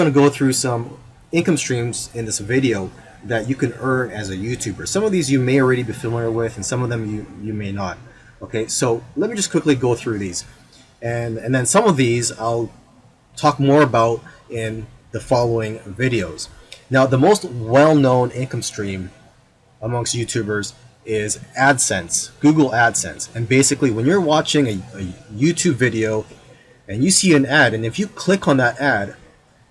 going to go through some income streams in this video that you can earn as a YouTuber. Some of these you may already be familiar with, and some of them you may not. Okay, so let me just quickly go through these. And then some of these I'll talk more about in the following videos. Now, the most well-known income stream amongst YouTubers is Adsense, Google Adsense. And basically, when you're watching a YouTube video and you see an ad, and if you click on that ad,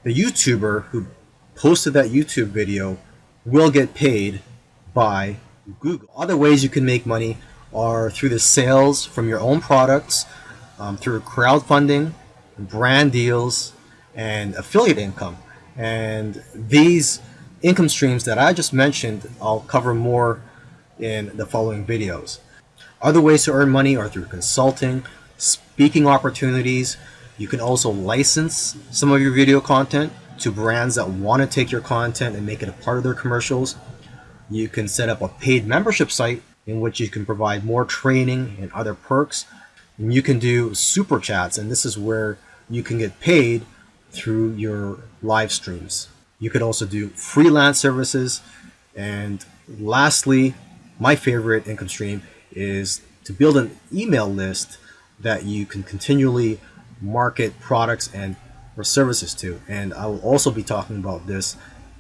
the YouTuber who posted that YouTube video will get paid by Google. Other ways you can make money are through the sales from your own products, through crowdfunding, brand deals, and affiliate income. And these income streams that I just mentioned, I'll cover more in the following videos. Other ways to earn money are through consulting, speaking opportunities. You can also license some of your video content to brands that want to take your content and make it a part of their commercials. You can set up a paid membership site in which you can provide more training and other perks. And you can do super chats, and this is where you can get paid through your live streams. You could also do freelance services. And lastly, my favorite income stream is to build an email list that you can continually market products and or services to. And I will also be talking about this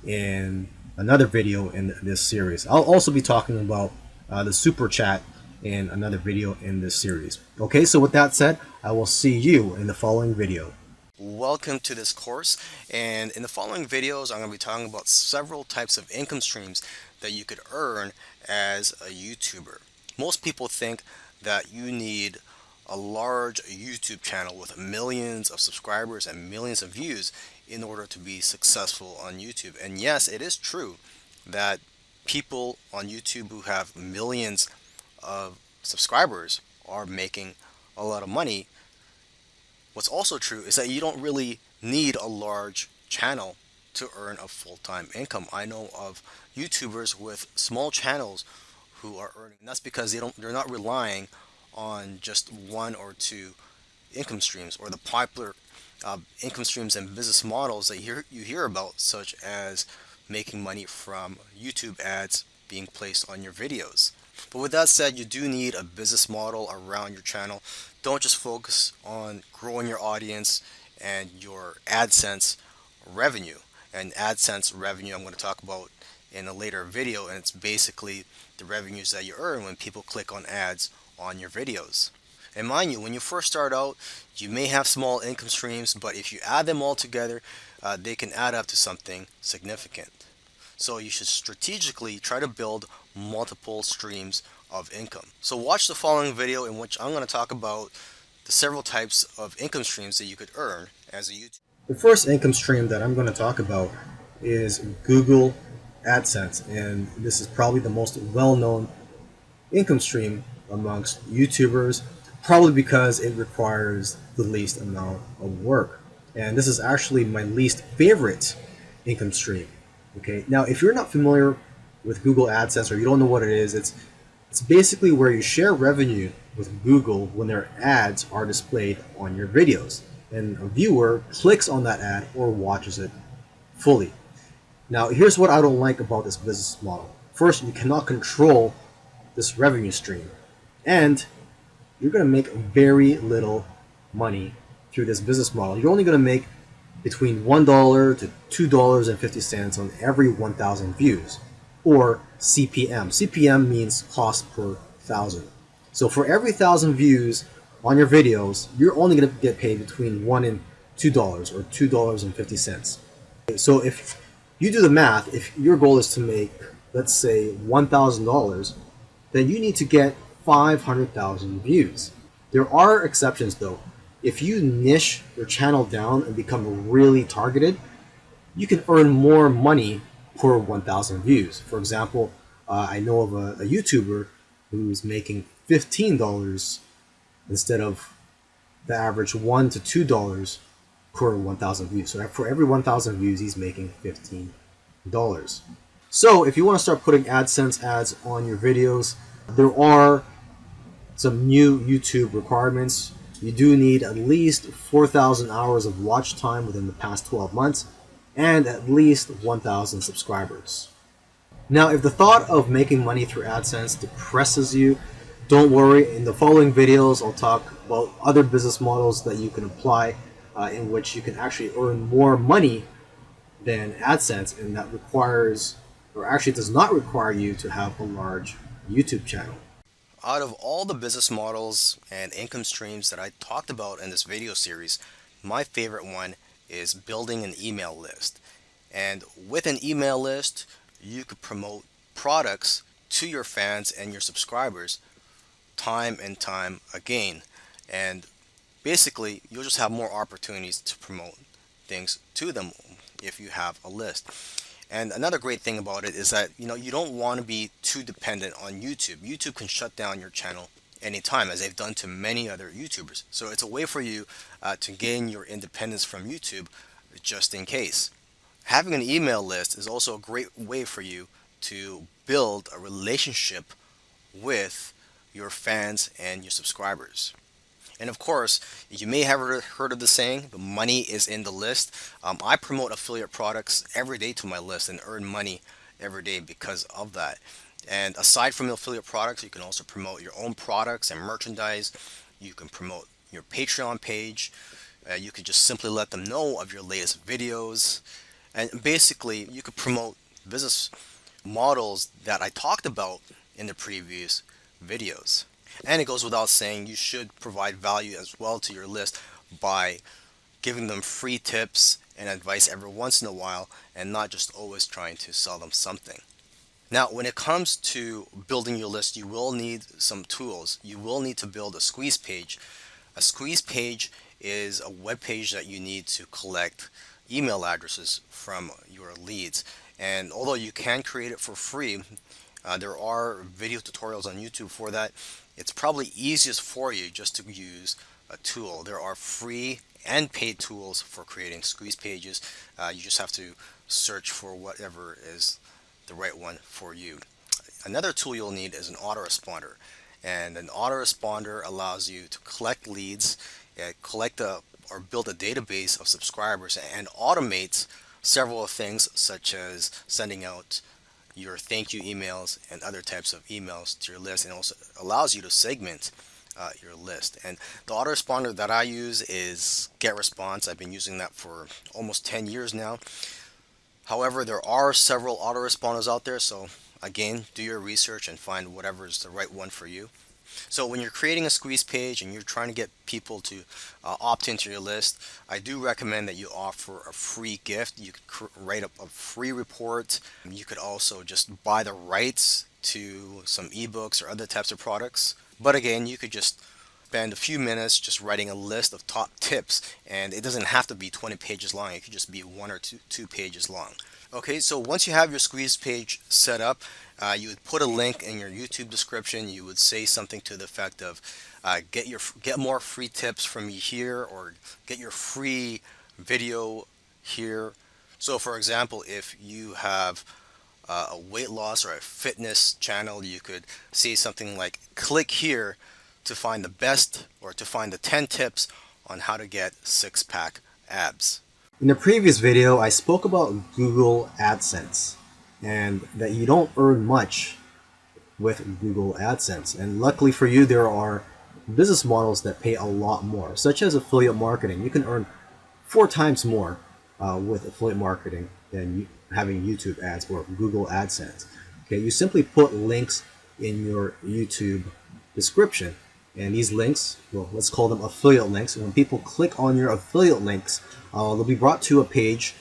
in another video in this series. I'll also be talking about the super chat in another video in this series. Okay, so with that said, I will see you in the following video. Welcome to this course, and in the following videos I'm going to be talking about several types of income streams that you could earn as a YouTuber. Most people think that you need a large YouTube channel with millions of subscribers and millions of views in order to be successful on YouTube. And yes, it is true that people on YouTube who have millions of subscribers are making a lot of money. What's also true is that you don't really need a large channel to earn a full-time income. I know of YouTubers with small channels who are earning, and that's because they're not relying on just one or two income streams or the popular income streams and business models that you hear about, such as making money from YouTube ads being placed on your videos. But with that said, you do need a business model around your channel. Don't just focus on growing your audience and your AdSense revenue. And AdSense revenue I'm going to talk about in a later video, and it's basically the revenues that you earn when people click on ads on your videos. And mind you, when you first start out, you may have small income streams, but if you add them all together, they can add up to something significant. So you should strategically try to build multiple streams of income. So watch the following video in which I'm going to talk about the several types of income streams that you could earn as a YouTuber. The first income stream that I'm going to talk about is Google AdSense, and this is probably the most well-known income stream amongst YouTubers, probably because it requires the least amount of work. And this is actually my least favorite income stream. Okay, now if you're not familiar with Google AdSense or you don't know what it is, it's basically where you share revenue with Google when their ads are displayed on your videos, and a viewer clicks on that ad or watches it fully. Now, here's what I don't like about this business model. First, you cannot control this revenue stream, and you're going to make very little money through this business model. You're only going to make between $1 to $2.50 on every 1,000 views, or CPM. CPM means cost per thousand. So for every 1,000 views on your videos, you're only going to get paid between $1 and $2 or $2.50. So if you do the math, if your goal is to make, let's say, $1,000, then you need to get 500,000 views. There are exceptions though. If you niche your channel down and become really targeted, you can earn more money per 1,000 views. For example, I know of a YouTuber who's making $15 instead of the average $1 to $2 per 1,000 views. So for every 1,000 views, he's making $15. So if you want to start putting AdSense ads on your videos, there are some new YouTube requirements. You do need at least 4,000 hours of watch time within the past 12 months. and at least 1,000 subscribers. Now, if the thought of making money through AdSense depresses you, don't worry. In the following videos, I'll talk about other business models that you can apply in which you can actually earn more money than AdSense, and that requires, or actually does not require you to have a large YouTube channel. Out of all the business models and income streams that I talked about in this video series, my favorite one is building an email list. And with an email list, you could promote products to your fans and your subscribers time and time again. And basically, you'll just have more opportunities to promote things to them if you have a list. And another great thing about it is that you don't want to be too dependent on YouTube. YouTube can shut down your channel anytime, as they've done to many other YouTubers. So it's a way for you to gain your independence from YouTube, just in case. Having an email list is also a great way for you to build a relationship with your fans and your subscribers. And of course, you may have heard of the saying, the money is in the list. I promote affiliate products every day to my list and earn money every day because of that. And aside from affiliate products, you can also promote your own products and merchandise. You can promote your Patreon page. You could just simply let them know of your latest videos. And basically, you could promote business models that I talked about in the previous videos. And it goes without saying, you should provide value as well to your list by giving them free tips and advice every once in a while, and not just always trying to sell them something. Now, when it comes to building your list, you will need some tools. You will need to build a squeeze page. A squeeze page is a web page that you need to collect email addresses from your leads. And although you can create it for free, there are video tutorials on YouTube for that. It's probably easiest for you just to use a tool. There are free and paid tools for creating squeeze pages. You just have to search for whatever is the right one for you. Another tool you'll need is an autoresponder. And an autoresponder allows you to collect leads, or build a database of subscribers, and automates several things such as sending out your thank you emails and other types of emails to your list, and also allows you to segment your list. And the autoresponder that I use is GetResponse. I've been using that for almost 10 years now. However, there are several autoresponders out there, so again, do your research and find whatever is the right one for you. So when you're creating a squeeze page and you're trying to get people to opt into your list, I do recommend that you offer a free gift. You could write up a free report. You could also just buy the rights to some ebooks or other types of products. But again, you could just spend a few minutes just writing a list of top tips, and it doesn't have to be 20 pages long. It could just be 1 or 2 pages long. Okay, so once you have your squeeze page set up, you would put a link in your YouTube description. You would say something to the effect of, get more free tips from me here, or get your free video here. So for example, if you have a weight loss or a fitness channel, you could say something like, click here to find the best, or to find the 10 tips on how to get six-pack abs. In the previous video, I spoke about Google Adsense, and that you don't earn much with Google Adsense. And luckily for you, there are business models that pay a lot more, such as affiliate marketing. You can earn 4 times more with affiliate marketing than having YouTube ads or Google AdSense. Okay, you simply put links in your YouTube description, and these links, well, let's call them affiliate links. And when people click on your affiliate links, they'll be brought to a page,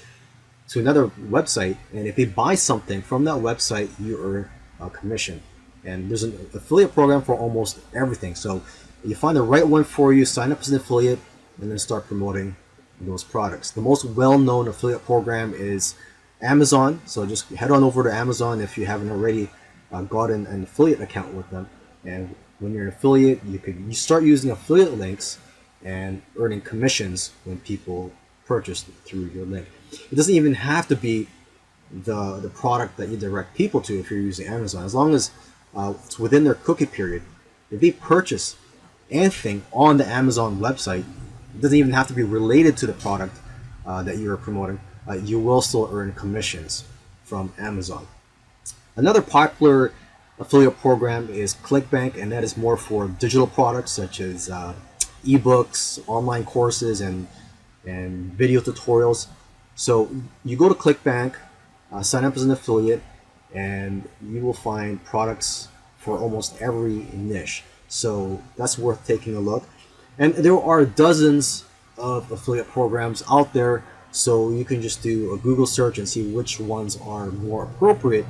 to another website, and if they buy something from that website, you earn a commission. And there's an affiliate program for almost everything. So you find the right one for you, sign up as an affiliate, and then start promoting those products. The most well-known affiliate program is Amazon. So just head on over to Amazon if you haven't already gotten an affiliate account with them. And when you're an affiliate, you start using affiliate links and earning commissions when people purchase through your link. It doesn't even have to be the product that you direct people to if you're using Amazon. As long as it's within their cookie period, if they purchase anything on the Amazon website, it doesn't even have to be related to the product that you're promoting. you will still earn commissions from Amazon. Another popular affiliate program is ClickBank, and that is more for digital products such as ebooks, online courses, and video tutorials. So you go to ClickBank, sign up as an affiliate, and you will find products for almost every niche. So that's worth taking a look. And there are dozens of affiliate programs out there, so you can just do a Google search and see which ones are more appropriate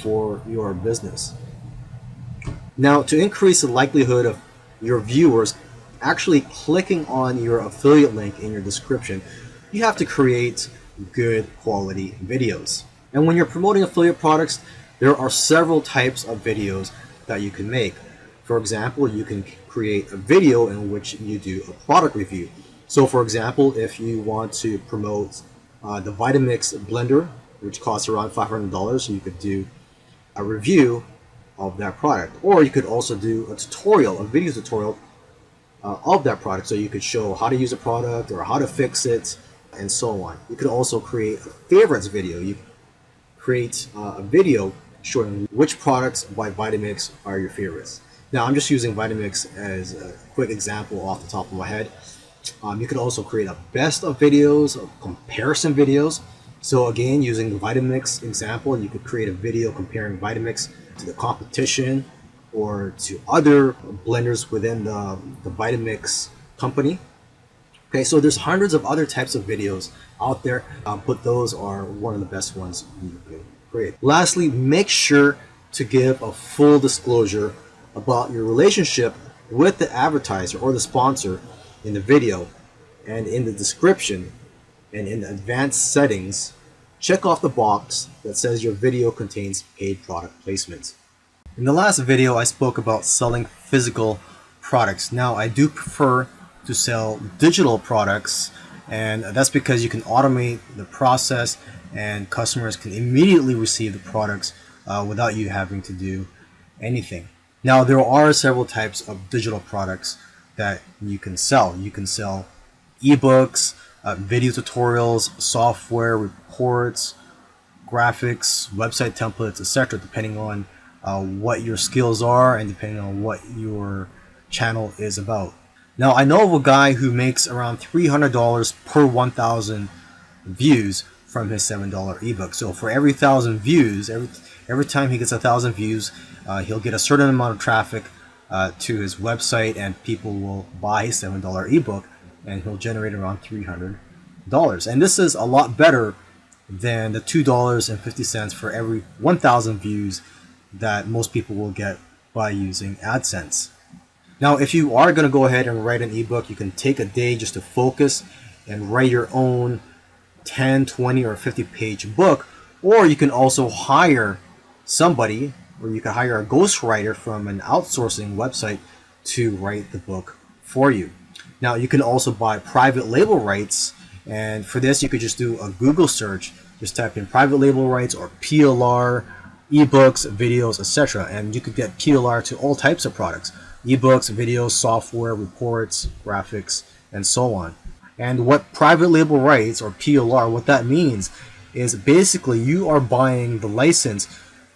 for your business. Now, to increase the likelihood of your viewers actually clicking on your affiliate link in your description, you have to create good quality videos. And when you're promoting affiliate products, there are several types of videos that you can make. For example, you can create a video in which you do a product review. So for example, if you want to promote the Vitamix blender, which costs around $500, you could do a review of that product. Or you could also do a tutorial, a video tutorial of that product. So you could show how to use a product or how to fix it and so on. You could also create a favorites video. You create a video showing which products by Vitamix are your favorites. Now I'm just using Vitamix as a quick example off the top of my head. You could also create a best of videos, of comparison videos. So again, using the Vitamix example, you could create a video comparing Vitamix to the competition or to other blenders within the Vitamix company. Okay, so there's hundreds of other types of videos out there, but those are one of the best ones you can create. Lastly, make sure to give a full disclosure about your relationship with the advertiser or the sponsor in the video, and in the description and in the advanced settings, check off the box that says your video contains paid product placements. In the last video, I spoke about selling physical products. Now, I do prefer to sell digital products, and that's because you can automate the process and customers can immediately receive the products without you having to do anything. Now, there are several types of digital products that you can sell. You can sell ebooks, video tutorials, software, reports, graphics, website templates, etc., depending on what your skills are and depending on what your channel is about. Now, I know of a guy who makes around $300 per 1,000 views from his $7 ebook. So for every 1,000 views, every time he gets 1,000 views, he'll get a certain amount of traffic to his website, and people will buy his $7 ebook, and he'll generate around $300. And this is a lot better than the $2.50 for every 1,000 views that most people will get by using Adsense. Now, if you are going to go ahead and write an ebook, you can take a day just to focus and write your own 10, 20, or 50-page book, or you can also hire somebody, or you can hire a ghostwriter from an outsourcing website to write the book for you. Now, you can also buy private label rights, and for this you could just do a Google search. Just type in private label rights or PLR, ebooks, videos, etc., and you could get PLR to all types of products: ebooks, videos, software, reports, graphics, and so on. And what private label rights or PLR, what that means is basically you are buying the license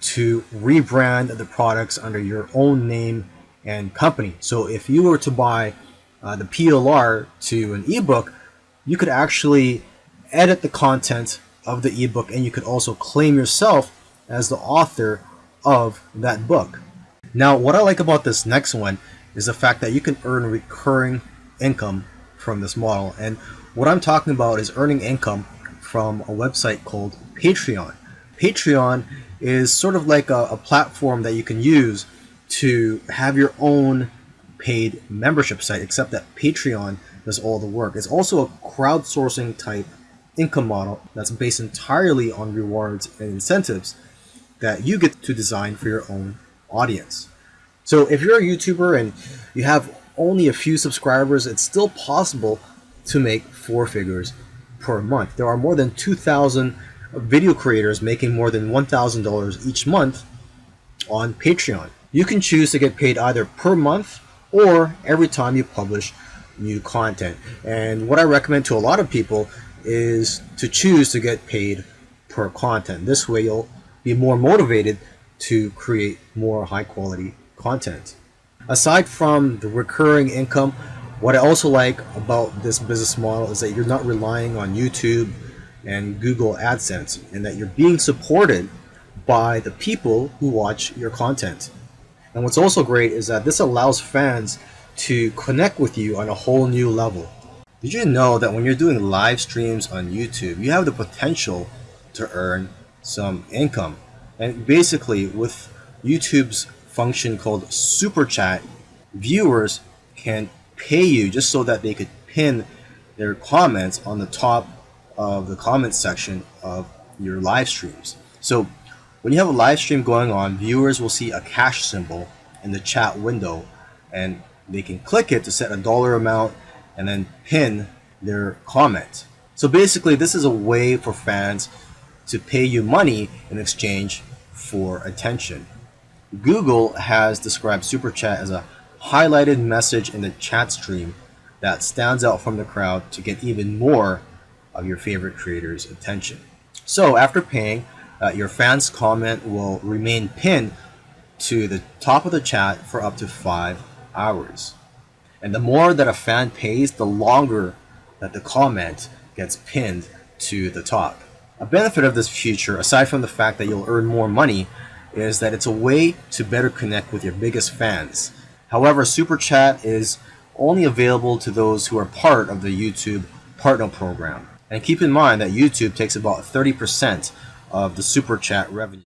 to rebrand the products under your own name and company. So if you were to buy the PLR to an ebook, you could actually edit the content of the ebook, and you could also claim yourself as the author of that book. Now, what I like about this next one is the fact that you can earn recurring income from this model. And what I'm talking about is earning income from a website called Patreon. Patreon is sort of like a platform that you can use to have your own paid membership site, except that Patreon does all the work. It's also a crowdsourcing type income model that's based entirely on rewards and incentives that you get to design for your own audience. So if you're a YouTuber and you have only a few subscribers, it's still possible to make 4 figures per month. There are more than 2,000 video creators making more than $1,000 each month on Patreon. You can choose to get paid either per month or every time you publish new content. And what I recommend to a lot of people is to choose to get paid per content. This way you'll be more motivated to create more high quality content. Aside from the recurring income, what I also like about this business model is that you're not relying on YouTube and Google Adsense, and that you're being supported by the people who watch your content. And what's also great is that this allows fans to connect with you on a whole new level. Did you know that when you're doing live streams on YouTube, you have the potential to earn some income? And basically, with YouTube's function called Super Chat, viewers can pay you just so that they could pin their comments on the top of the comment section of your live streams. So when you have a live stream going on, viewers will see a cash symbol in the chat window, and they can click it to set a dollar amount and then pin their comment. So basically, this is a way for fans to pay you money in exchange for attention. Google has described Super Chat as a highlighted message in the chat stream that stands out from the crowd to get even more of your favorite creators' attention. So after paying, your fans' comment will remain pinned to the top of the chat for up to 5 hours. And the more that a fan pays, the longer that the comment gets pinned to the top. A benefit of this feature, aside from the fact that you'll earn more money, is that it's a way to better connect with your biggest fans. However, Super Chat is only available to those who are part of the YouTube Partner Program. And keep in mind that YouTube takes about 30% of the Super Chat revenue.